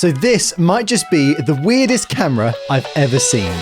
So this might just be the weirdest camera I've ever seen.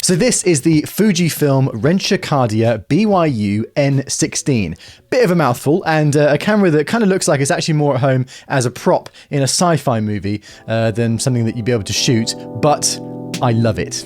So this is the Fujifilm Renchicardia BYU N16. Bit of a mouthful, and a camera that kind of looks like it's actually more at home as a prop in a sci-fi movie than something that you'd be able to shoot, but I love it.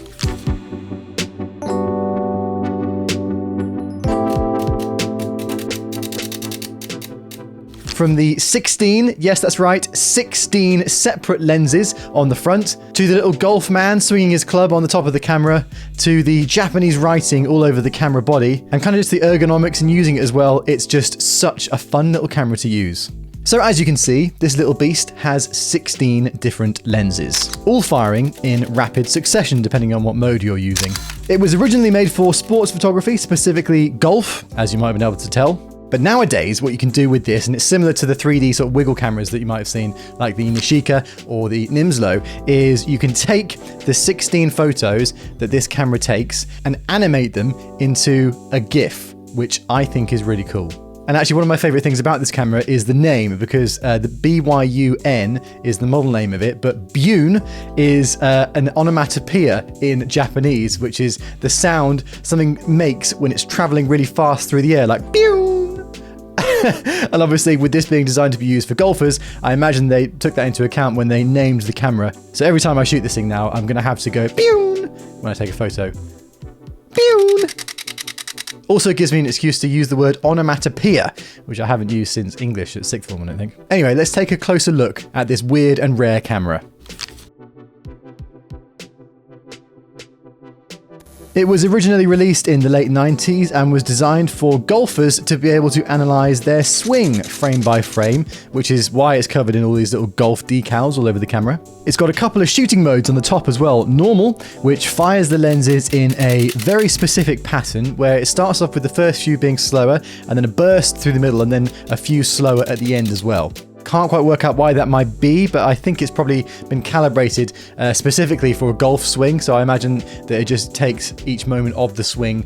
From the 16, yes that's right, 16 separate lenses on the front, to the little golf man swinging his club on the top of the camera, to the Japanese writing all over the camera body, and kind of just the ergonomics and using it as well, it's just such a fun little camera to use. So as you can see, this little beast has 16 different lenses, all firing in rapid succession depending on what mode you're using. It was originally made for sports photography, specifically golf, as you might have been able to tell. But nowadays, what you can do with this, and it's similar to the 3D sort of wiggle cameras that you might have seen, like the Nishika or the Nimslo, is you can take the 16 photos that this camera takes and animate them into a GIF, which I think is really cool. And actually, one of my favorite things about this camera is the name, because the BYUN is the model name of it, but Byun is an onomatopoeia in Japanese, which is the sound something makes when it's traveling really fast through the air, like Byun. And obviously, with this being designed to be used for golfers, I imagine they took that into account when they named the camera. So every time I shoot this thing now, I'm going to have to go Byun when I take a photo. Byun. Also gives me an excuse to use the word onomatopoeia, which I haven't used since English at 6th form, I don't think. Anyway, let's take a closer look at this weird and rare camera. It was originally released in the late 90s and was designed for golfers to be able to analyze their swing frame by frame, which is why it's covered in all these little golf decals all over the camera. It's got a couple of shooting modes on the top as well. Normal, which fires the lenses in a very specific pattern where it starts off with the first few being slower and then a burst through the middle and then a few slower at the end as well. Can't quite work out why that might be, but I think it's probably been calibrated specifically for a golf swing, so I imagine that it just takes each moment of the swing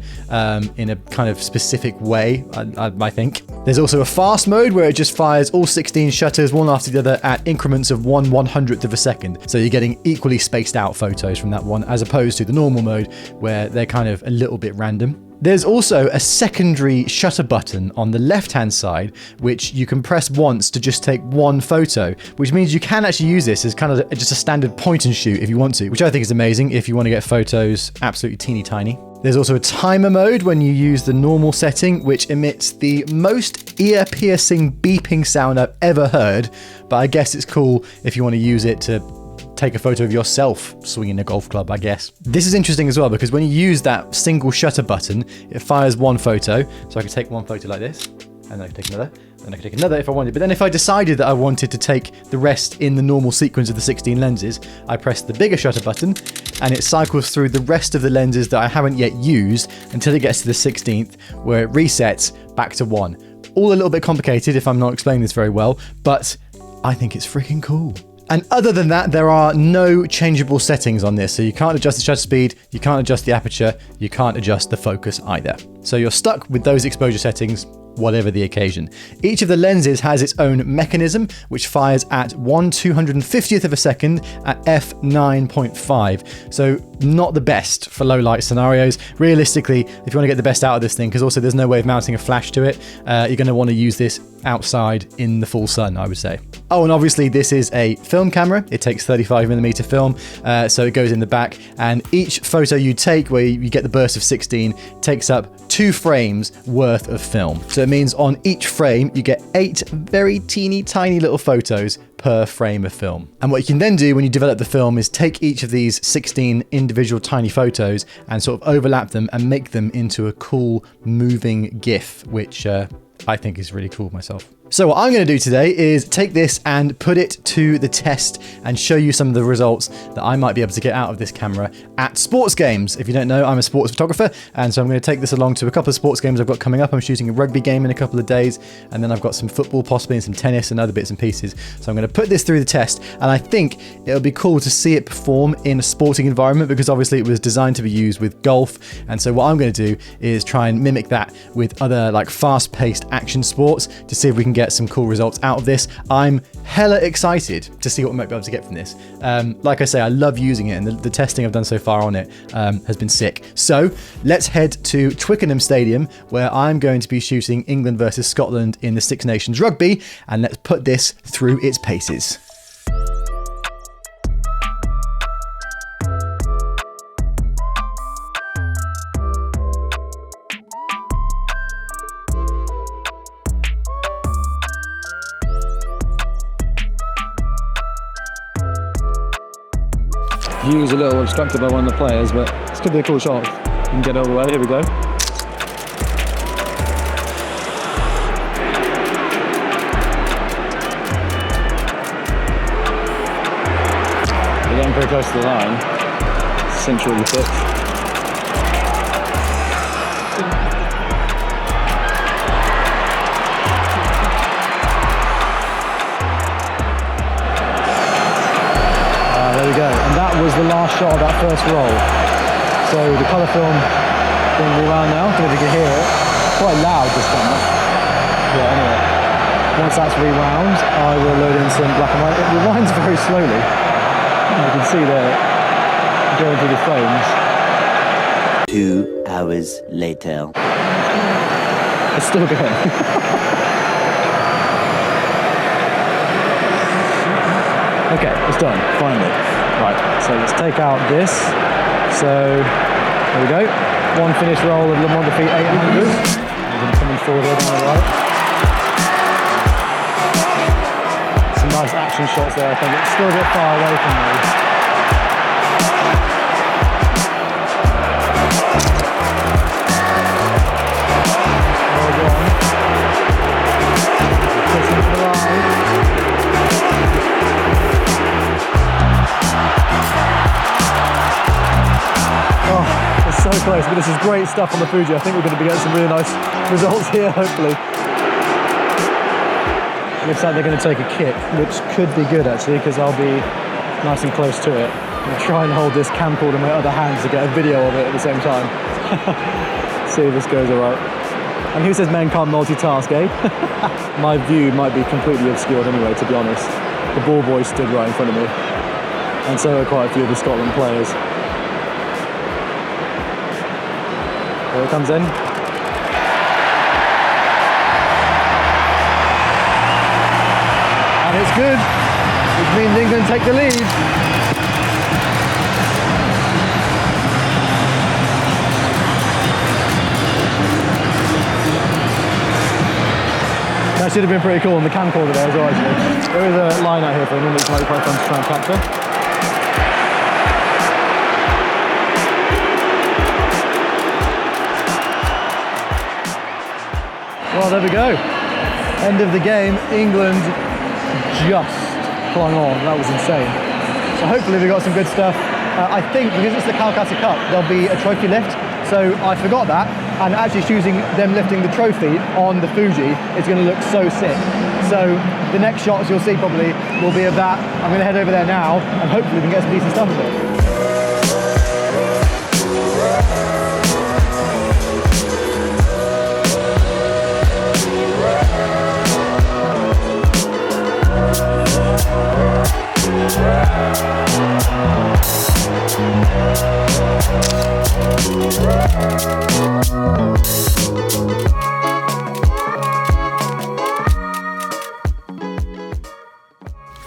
in a kind of specific way, I think. There's also a fast mode where it just fires all 16 shutters one after the other at increments of 1/100th of a second, so you're getting equally spaced out photos from that one, as opposed to the normal mode where they're kind of a little bit random. There's also a secondary shutter button on the left-hand side, which you can press once to just take one photo, which means you can actually use this as kind of just a standard point and shoot if you want to, which I think is amazing if you want to get photos absolutely teeny tiny. There's also a timer mode when you use the normal setting, which emits the most ear-piercing beeping sound I've ever heard, but I guess it's cool if you want to use it to take a photo of yourself swinging a golf club, I guess. This is interesting as well because when you use that single shutter button, it fires one photo. So I can take one photo like this, and then I can take another, and I can take another if I wanted. But then if I decided that I wanted to take the rest in the normal sequence of the 16 lenses, I press the bigger shutter button, and it cycles through the rest of the lenses that I haven't yet used until it gets to the 16th, where it resets back to 1. All a little bit complicated if I'm not explaining this very well, but I think it's freaking cool. And other than that, there are no changeable settings on this. So you can't adjust the shutter speed, you can't adjust the aperture, you can't adjust the focus either. So you're stuck with those exposure settings, whatever the occasion. Each of the lenses has its own mechanism, which fires at 1/250th of a second at f9.5. So not the best for low light scenarios. Realistically, if you want to get the best out of this thing, because also there's no way of mounting a flash to it, you're going to want to use this outside in the full sun, I would say. Oh, and obviously this is a film camera. It takes 35mm film, so it goes in the back, and each photo you take where you get the burst of 16 takes up 2 frames worth of film. So it means on each frame you get 8 very teeny tiny little photos per frame of film. And what you can then do when you develop the film is take each of these 16 individual tiny photos and sort of overlap them and make them into a cool moving GIF, which I think is really cool myself. So what I'm going to do today is take this and put it to the test and show you some of the results that I might be able to get out of this camera at sports games. If you don't know, I'm a sports photographer, and so I'm going to take this along to a couple of sports games I've got coming up. I'm shooting a rugby game in a couple of days, and then I've got some football possibly and some tennis and other bits and pieces. So I'm going to put this through the test, and I think it'll be cool to see it perform in a sporting environment because obviously it was designed to be used with golf. And so what I'm going to do is try and mimic that with other like fast-paced action sports to see if we can get some cool results out of this. I'm hella excited to see what we might be able to get from this. Like I say, I love using it, and the testing I've done so far on it has been sick. So let's head to Twickenham Stadium, where I'm going to be shooting England versus Scotland in the Six Nations Rugby, and let's put this through its paces. View's a little obstructed by one of the players, but this could be a cool shot. You can get it all the way. Here we go. We're getting pretty close to the line. Central of the pitch. There we go, and that was the last shot of that first roll. So the colour film being rewound now, I don't know if you can hear it. It's quite loud this time. Yeah, anyway. Once that's rewound, I will load in some black and white. It rewinds very slowly. You can see there, going through the frames. 2 hours later. It's still going. Okay, it's done, finally. Right, so let's take out this. So, there we go. One finished roll of Lomography 800. I'm coming forward here on the right. Some nice action shots there, I think. It's still a bit far away from me. So close, but this is great stuff on the Fuji. I think we're going to be getting some really nice results here, hopefully. Looks like they're going to take a kick, which could be good actually, because I'll be nice and close to it. I'm going to try and hold this camcorder in my other hand to get a video of it at the same time. See if this goes alright. And who says men can't multitask, eh? My view might be completely obscured anyway, to be honest. The ball boy stood right in front of me. And so are quite a few of the Scotland players. Here it comes in. And it's good, which means England take the lead. That should have been pretty cool on the camcorder there as well, actually. There is a line out here for England which might be quite fun to try and capture. Well, there we go. End of the game. England just clung on. That was insane. So hopefully we got some good stuff. I think because it's the Calcutta Cup, there'll be a trophy lift. So I forgot that, and actually choosing them lifting the trophy on the Fuji is going to look so sick. So the next shots you'll see probably will be of that. I'm going to head over there now, and hopefully we can get some decent stuff of it.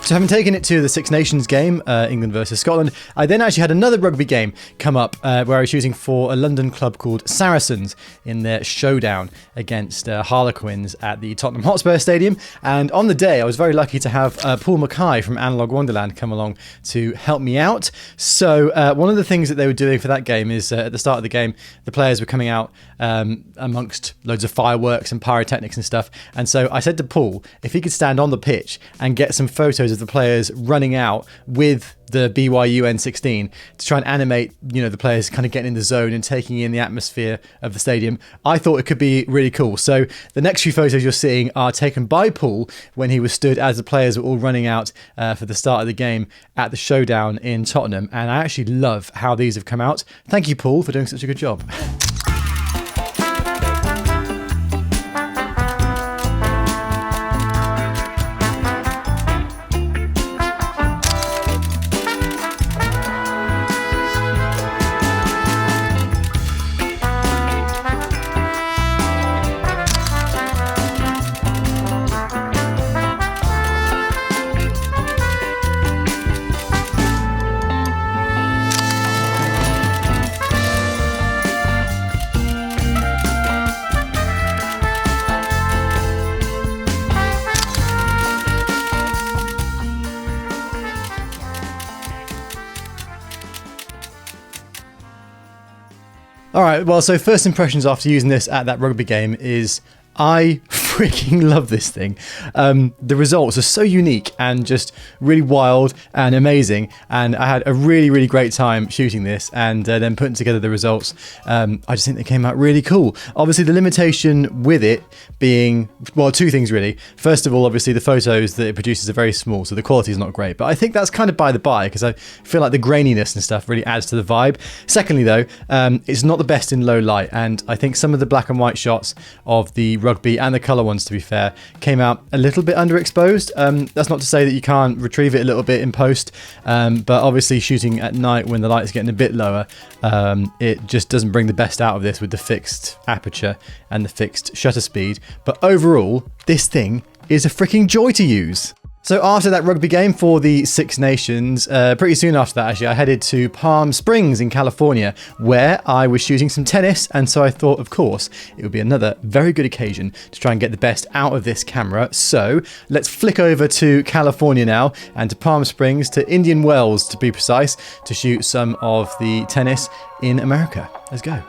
So having taken it to the Six Nations game, England versus Scotland, I then actually had another rugby game come up where I was shooting for a London club called Saracens in their showdown against Harlequins at the Tottenham Hotspur Stadium. And on the day, I was very lucky to have Paul Mackay from Analogue Wonderland come along to help me out. So one of the things that they were doing for that game is at the start of the game, the players were coming out amongst loads of fireworks and pyrotechnics and stuff. And so I said to Paul, if he could stand on the pitch and get some photos of the players running out with the BYU N16 to try and animate, the players kind of getting in the zone and taking in the atmosphere of the stadium, I thought it could be really cool. So the next few photos you're seeing are taken by Paul when he was stood as the players were all running out for the start of the game at the showdown in Tottenham. And I actually love how these have come out. Thank you, Paul, for doing such a good job. All right, well, so first impressions after using this at that rugby game is I freaking love this thing. The results are so unique and just really wild and amazing. And I had a really, really great time shooting this and then putting together the results. I just think they came out really cool. Obviously, the limitation with it being, well, two things really. First of all, obviously, the photos that it produces are very small, so the quality is not great. But I think that's kind of by the by because I feel like the graininess and stuff really adds to the vibe. Secondly, though, it's not the best in low light. And I think some of the black and white shots of the rugby and the colour ones, to be fair, came out a little bit underexposed. That's not to say that you can't retrieve it a little bit in post, but obviously shooting at night when the light's getting a bit lower, it just doesn't bring the best out of this with the fixed aperture and the fixed shutter speed. But overall, this thing is a freaking joy to use. So after that rugby game for the Six Nations, pretty soon after that, actually, I headed to Palm Springs in California, where I was shooting some tennis. And so I thought, of course, it would be another very good occasion to try and get the best out of this camera. So let's flick over to California now and to Palm Springs, to Indian Wells, to be precise, to shoot some of the tennis in America. Let's go.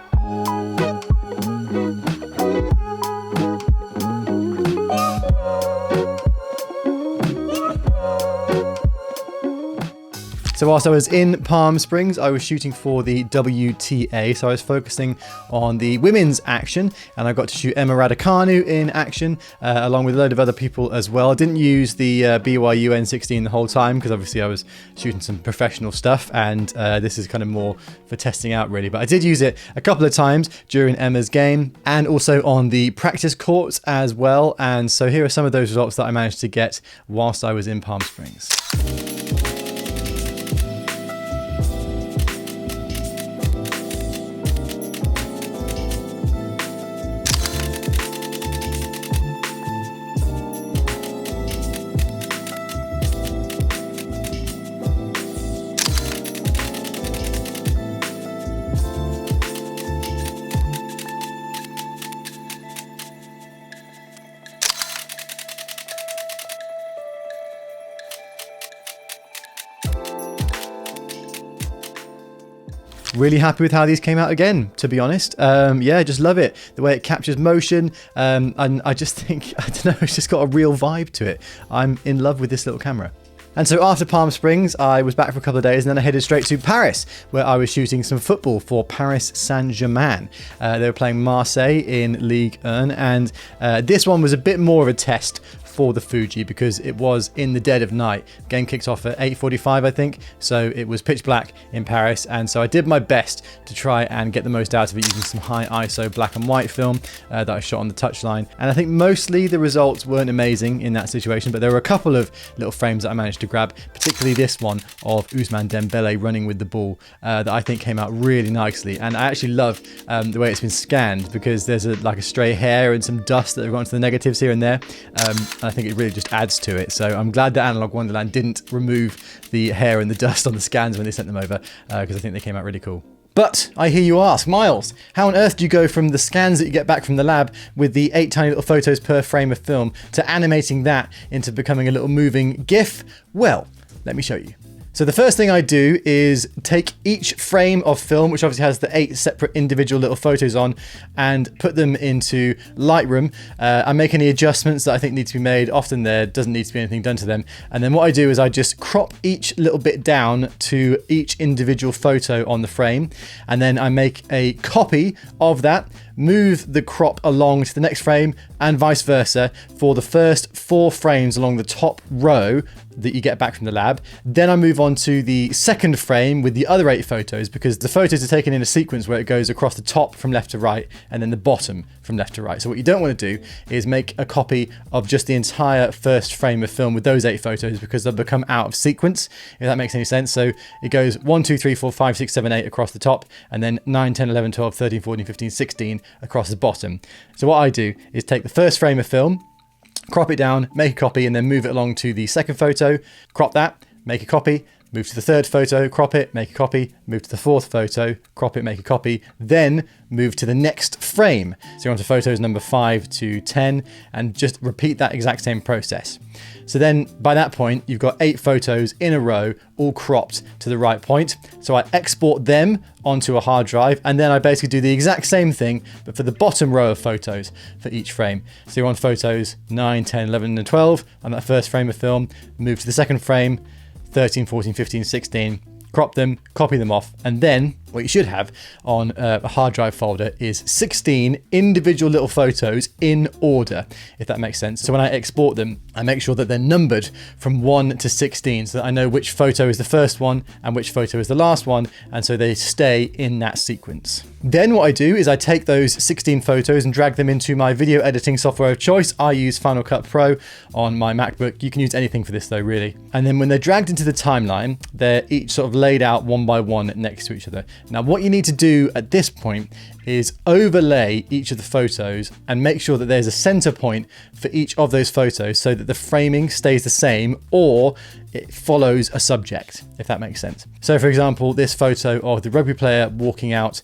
So whilst I was in Palm Springs, I was shooting for the WTA. So I was focusing on the women's action, and I got to shoot Emma Raducanu in action, along with a load of other people as well. I didn't use the BYU N16 the whole time because obviously I was shooting some professional stuff, and this is kind of more for testing out really. But I did use it a couple of times during Emma's game and also on the practice courts as well. And so here are some of those results that I managed to get whilst I was in Palm Springs. Really happy with how these came out again, to be honest. Yeah, just love it. The way it captures motion. And I just think, I don't know, it's just got a real vibe to it. I'm in love with this little camera. And so after Palm Springs, I was back for a couple of days and then I headed straight to Paris, where I was shooting some football for Paris Saint-Germain. They were playing Marseille in Ligue 1, and this one was a bit more of a test for the Fuji because it was in the dead of night. The game kicked off at 8:45, I think, so it was pitch black in Paris, and so I did my best to try and get the most out of it using some high ISO black and white film that I shot on the touchline. And I think mostly the results weren't amazing in that situation, but there were a couple of little frames that I managed to grab, particularly this one of Ousmane Dembele running with the ball that I think came out really nicely. And I actually love the way it's been scanned because there's like a stray hair and some dust that have gone to the negatives here and there. I think it really just adds to it. So I'm glad that Analogue Wonderland didn't remove the hair and the dust on the scans when they sent them over, because I think they came out really cool. But I hear you ask, Miles, how on earth do you go from the scans that you get back from the lab with the 8 tiny little photos per frame of film to animating that into becoming a little moving GIF? Well, let me show you. So the first thing I do is take each frame of film, which obviously has the 8 separate individual little photos on, and put them into Lightroom. I make any adjustments that I think need to be made. Often there doesn't need to be anything done to them. And then what I do is I just crop each little bit down to each individual photo on the frame. And then I make a copy of that, move the crop along to the next frame, and vice versa for the first 4 frames along the top row that you get back from the lab. Then I move on to the second frame with the other 8 photos, because the photos are taken in a sequence where it goes across the top from left to right and then the bottom from left to right. So what you don't want to do is make a copy of just the entire first frame of film with those 8 photos, because they'll become out of sequence, if that makes any sense. So it goes 1, 2, 3, 4, 5, 6, 7, 8 across the top, and then 9, 10, 11, 12, 13, 14, 15, 16 across the bottom. So what I do is take the first frame of film, crop it down, make a copy, and then move it along to the second photo, crop that, make a copy, move to the third photo, crop it, make a copy, move to the fourth photo, crop it, make a copy, then move to the next frame. So you're on to photos number 5 to 10, and just repeat that exact same process. So then by that point, you've got 8 photos in a row, all cropped to the right point. So I export them onto a hard drive, and then I basically do the exact same thing, but for the bottom row of photos for each frame. So you're on photos 9, 10, 11, and 12 on that first frame of film, move to the second frame, 13, 14, 15, 16, crop them, copy them off, and then what you should have on a hard drive folder is 16 individual little photos in order, if that makes sense. So when I export them, I make sure that they're numbered from 1 to 16, so that I know which photo is the first one and which photo is the last one, and so they stay in that sequence. Then what I do is I take those 16 photos and drag them into my video editing software of choice. I use Final Cut Pro on my MacBook. You can use anything for this though, really. And then when they're dragged into the timeline, they're each sort of laid out one by one next to each other. Now, what you need to do at this point is overlay each of the photos and make sure that there's a center point for each of those photos so that the framing stays the same or it follows a subject, if that makes sense. So for example, this photo of the rugby player walking out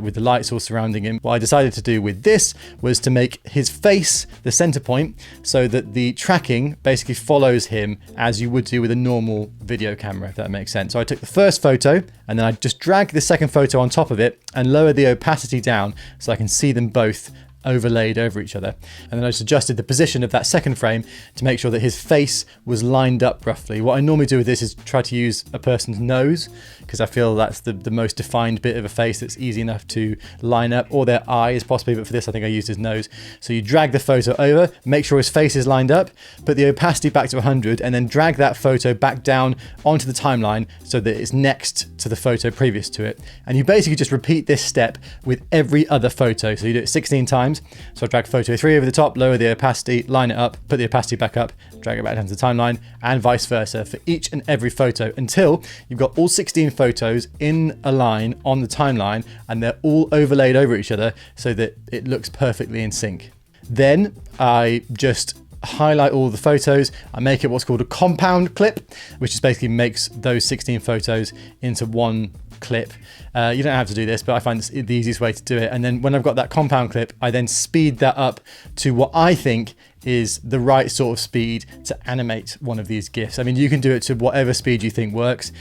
with the lights all surrounding him, what I decided to do with this was to make his face the center point so that the tracking basically follows him as you would do with a normal video camera, if that makes sense. So I took the first photo and then I just dragged the second photo on top of it and lowered the opacity down so I can see them both overlaid over each other. And then I just adjusted the position of that second frame to make sure that his face was lined up roughly. What I normally do with this is try to use a person's nose, because I feel that's the most defined bit of a face that's easy enough to line up, or their eyes possibly, but for this I think I used his nose. So you drag the photo over, make sure his face is lined up, put the opacity back to 100, and then drag that photo back down onto the timeline so that it's next to the photo previous to it. And you basically just repeat this step with every other photo. So you do it 16 times. So I drag photo 3 over the top, lower the opacity, line it up, put the opacity back up, drag it back down to the timeline, and vice versa for each and every photo until you've got all 16 photos in a line on the timeline and they're all overlaid over each other so that it looks perfectly in sync. Then I just highlight all the photos. I make it what's called a compound clip, which just basically makes those 16 photos into one clip. You don't have to do this, but I find this the easiest way to do it. And then when I've got that compound clip, I then speed that up to what I think is the right sort of speed to animate one of these GIFs. I mean, you can do it to whatever speed you think works.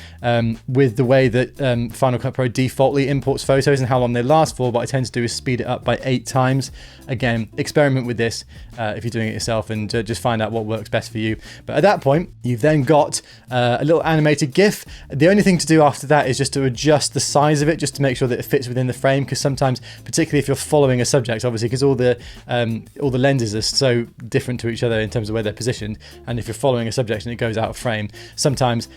With the way that Final Cut Pro defaultly imports photos and how long they last for, what I tend to do is speed it up by 8 times. Again, experiment with this if you're doing it yourself and just find out what works best for you. But at that point, you've then got a little animated GIF. The only thing to do after that is just to adjust the size of it, just to make sure that it fits within the frame, because sometimes, particularly if you're following a subject, obviously, because all the lenses are so different to each other in terms of where they're positioned, and if you're following a subject and it goes out of frame, sometimes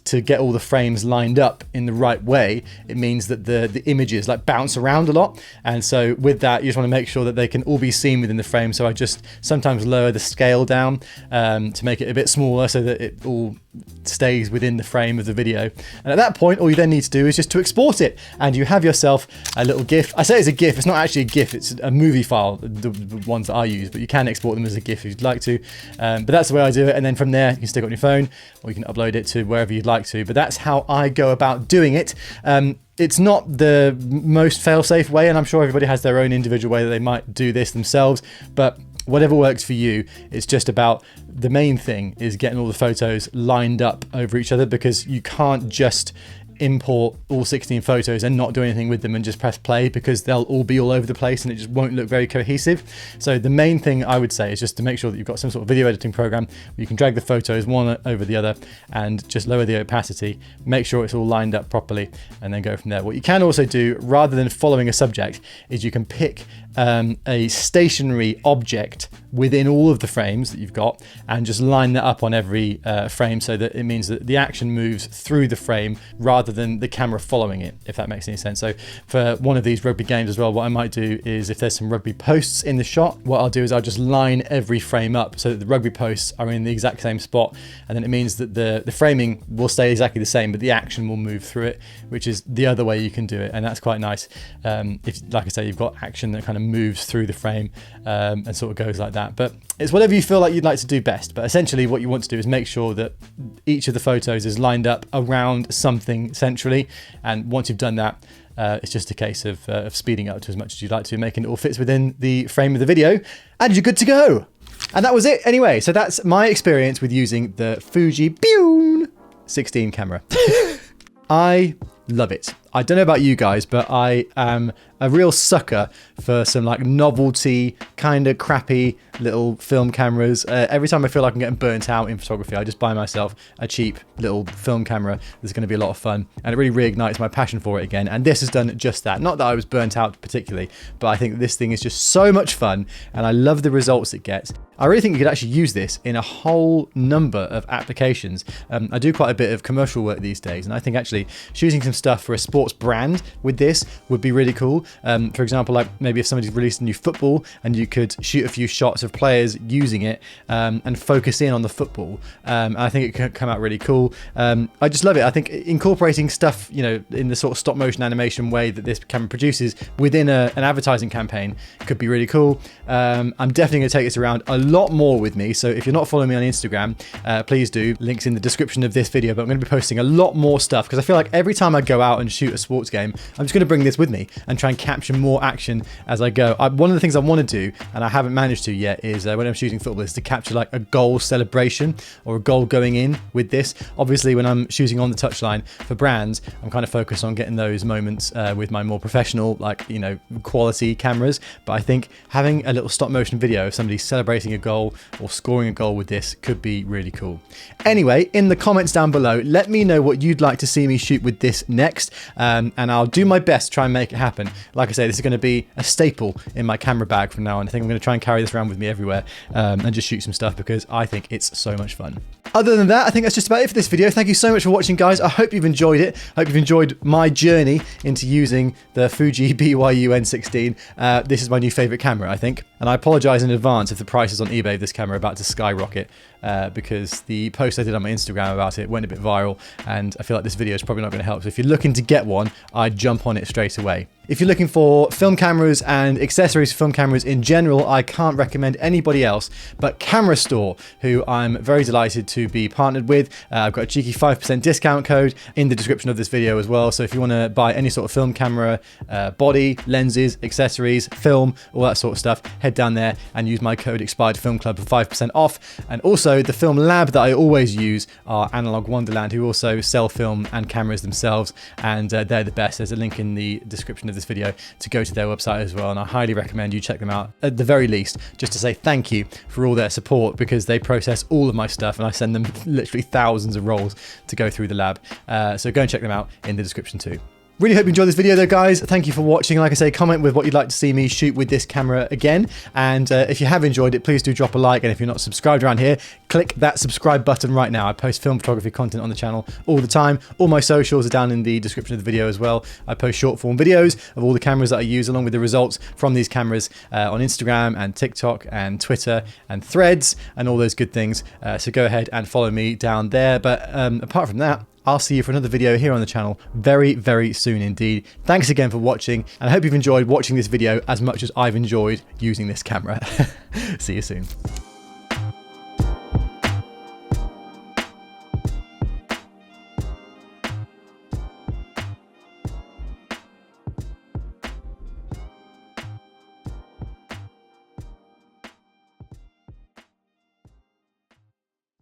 to get all the frames lined up in the right way, it means that the images like bounce around a lot, and so with that you just want to make sure that they can all be seen within the frame. So I just sometimes lower the scale down to make it a bit smaller so that it all stays within the frame of the video. And at that point, all you then need to do is just to export it, and you have yourself a little GIF. I say it's a GIF, it's not actually a GIF, it's a movie file, the ones that I use, but you can export them as a GIF if you'd like to. But that's the way I do it, and then from there, you can stick it on your phone, or you can upload it to wherever you'd like to. But that's how I go about doing it. It's not the most fail-safe way, and I'm sure everybody has their own individual way that they might do this themselves, but whatever works for you, it's just about, the main thing is getting all the photos lined up over each other, because you can't just import all 16 photos and not do anything with them and just press play, because they'll all be all over the place and it just won't look very cohesive. So the main thing I would say is just to make sure that you've got some sort of video editing program where you can drag the photos one over the other and just lower the opacity, make sure it's all lined up properly, and then go from there. What you can also do, rather than following a subject, is you can pick a stationary object within all of the frames that you've got and just line that up on every frame, so that it means that the action moves through the frame rather than the camera following it, if that makes any sense. So for one of these rugby games as well, what I might do is, if there's some rugby posts in the shot, what I'll do is I'll just line every frame up so that the rugby posts are in the exact same spot, and then it means that the framing will stay exactly the same, but the action will move through it, which is the other way you can do it, and that's quite nice. If, like I say, you've got action that kind of moves through the frame and sort of goes like that. But it's whatever you feel like you'd like to do best. But essentially what you want to do is make sure that each of the photos is lined up around something centrally. And once you've done that, it's just a case of speeding up to as much as you'd like to, making it all fits within the frame of the video, and you're good to go. And that was it anyway. So that's my experience with using the Fuji 16 camera. I love it. I don't know about you guys, but I am a real sucker for some like novelty, kind of crappy little film cameras. Every time I feel like I'm getting burnt out in photography, I just buy myself a cheap little film camera that's going to be a lot of fun, and it really reignites my passion for it again. And this has done just that. Not that I was burnt out particularly, but I think this thing is just so much fun, and I love the results it gets. I really think you could actually use this in a whole number of applications. I do quite a bit of commercial work these days, and I think actually shooting some stuff for a sports brand with this would be really cool. For example, like maybe if somebody's released a new football and you could shoot a few shots of players using it and focus in on the football. I think it could come out really cool. I just love it. I think incorporating stuff, you know, in the sort of stop motion animation way that this camera produces within an advertising campaign could be really cool. I'm definitely going to take this around a lot more with me. So if you're not following me on Instagram, please do. Links in the description of this video, but I'm going to be posting a lot more stuff, because I feel like every time I go out and shoot a sports game, I'm just going to bring this with me and try and capture more action as I go. One of the things I want to do, and I haven't managed to yet, is when I'm shooting football, is to capture like a goal celebration or a goal going in with this. Obviously, when I'm shooting on the touchline for brands, I'm kind of focused on getting those moments with my more professional, like, you know, quality cameras. But I think having a little stop motion video of somebody celebrating a goal or scoring a goal with this could be really cool. Anyway, in the comments down below, let me know what you'd like to see me shoot with this next, and I'll do my best to try and make it happen. Like I say, this is going to be a staple in my camera bag from now on. I think I'm going to try and carry this around with me everywhere and just shoot some stuff, because I think it's so much fun. Other than that, I think that's just about it for this video. Thank you so much for watching, guys. I hope you've enjoyed it. I hope you've enjoyed my journey into using the Fuji BYU N16. This is my new favorite camera, I think. And I apologize in advance if the prices on eBay of this camera are about to skyrocket, because the post I did on my Instagram about it went a bit viral, and I feel like this video is probably not going to help. So if you're looking to get one, I'd jump on it straight away. If you're looking for film cameras and accessories for film cameras in general, I can't recommend anybody else but Camera Store, who I'm very delighted to be partnered with. I've got a cheeky 5% discount code in the description of this video as well. So if you want to buy any sort of film camera, body, lenses, accessories, film, all that sort of stuff, head down there and use my code ExpiredFilmClub for 5% off. And also the film lab that I always use are Analogue Wonderland, who also sell film and cameras themselves, and they're the best. There's a link in the description of this video to go to their website as well, and I highly recommend you check them out at the very least, just to say thank you for all their support, because they process all of my stuff and I send them literally thousands of rolls to go through the lab. So go and check them out in the description too. Really hope you enjoyed this video though, guys. Thank you for watching. Like I say, comment with what you'd like to see me shoot with this camera again. And if you have enjoyed it, please do drop a like. And if you're not subscribed around here, click that subscribe button right now. I post film photography content on the channel all the time. All my socials are down in the description of the video as well. I post short form videos of all the cameras that I use along with the results from these cameras on Instagram and TikTok and Twitter and Threads and all those good things. So go ahead and follow me down there. But apart from that, I'll see you for another video here on the channel very, very soon indeed. Thanks again for watching, and I hope you've enjoyed watching this video as much as I've enjoyed using this camera. See you soon.